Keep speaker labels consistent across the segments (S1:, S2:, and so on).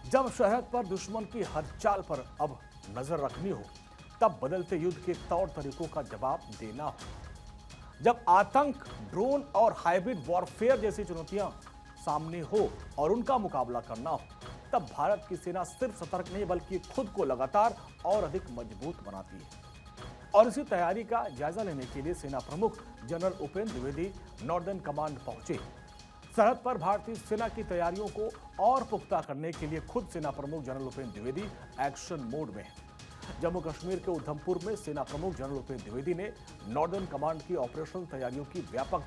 S1: जब सरहद पर दुश्मन की हर चाल पर अब नजर रखनी हो, तब बदलते युद्ध के तौर तरीकों का जवाब देना हो, जब आतंक, ड्रोन और हाइब्रिड वॉरफेयर जैसी चुनौतियां सामने हो और उनका मुकाबला करना हो, तब भारत की सेना सिर्फ सतर्क नहीं बल्कि खुद को लगातार और अधिक मजबूत बनाती है। और इसी तैयारी का जायजा लेने के लिए सेना प्रमुख general Upendra Dwivedi northern command पहुंचे। सरहद पर भारतीय सेना की तैयारियों को और पुख्ता करने के लिए खुद सेना प्रमुख general Upendra Dwivedi action mode में हैं। जम्मू कश्मीर के उधमपुर में सेना प्रमुख जनरल उपेंद्र द्विवेदी ने नॉर्दर्न कमांड की ऑपरेशनल तैयारियों की व्यापक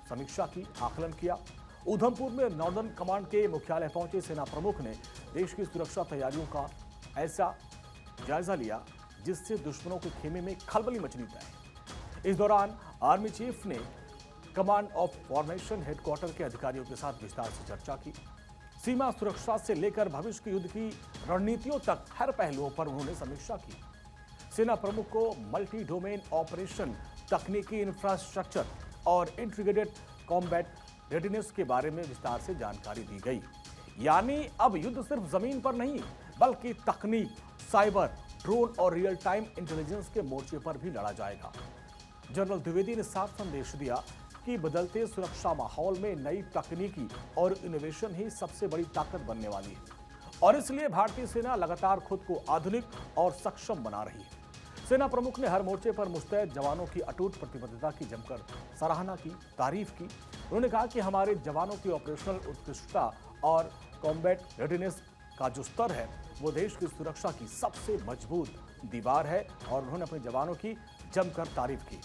S1: समीक्षा की, आकलन किया। उधमपुर में नॉर्दर्न कमांड के मुख्यालय पहुंचे सेना प्रमुख ने देश की सुरक्षा तैयारियों का ऐसा जायजा लिया जिससे दुश्मनों के खेमे में खलबली मचनी तय। इस दौरान आर्मी चीफ ने कमांड ऑफ फॉर्मेशन हेडक्वार्टर के अधिकारियों के साथ विस्तार से चर्चा की। सीमा सुरक्षा से लेकर भविष्य के युद्ध की रणनीतियों तक हर पहलुओं पर उन्होंने समीक्षा की। सेना प्रमुख को मल्टी डोमेन ऑपरेशन, तकनीकी इंफ्रास्ट्रक्चर और इंटीग्रेटेड कॉम्बैट रेडीनेस के बारे में विस्तार से जानकारी दी गई। यानी अब युद्ध सिर्फ जमीन पर नहीं बल्कि तकनीक, साइबर, ड्रोन और रियल टाइम इंटेलिजेंस के मोर्चे पर भी लड़ा जाएगा। जनरल द्विवेदी ने साफ संदेश दिया कि बदलते सुरक्षा माहौल में नई तकनीकी और इनोवेशन ही सबसे बड़ी ताकत बनने वाली है और इसलिए भारतीय सेना लगातार खुद को आधुनिक और सक्षम बना रही है। सेना प्रमुख ने हर मोर्चे पर मुस्तैद जवानों की अटूट प्रतिबद्धता की जमकर सराहना की, तारीफ की। उन्होंने कहा कि हमारे जवानों की ऑपरेशनल उत्कृष्टता और कॉम्बैट रेडीनेस का जो स्तर है वो देश की सुरक्षा की सबसे मजबूत दीवार है और उन्होंने अपने जवानों की जमकर तारीफ की।